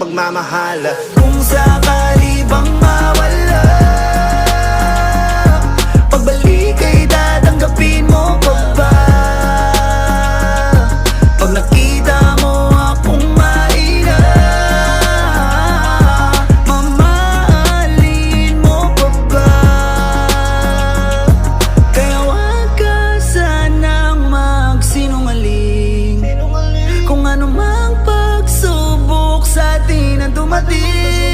pagmamahal. Kung sakali bang mawala, pagbalik ay tatanggapin mo pa ba? Pag nakita mo akong mahina, mamahalin mo pa ba? Kaya wag ka sanang magsinungaling, kung ano mang pagsubok sa atin ang dumating.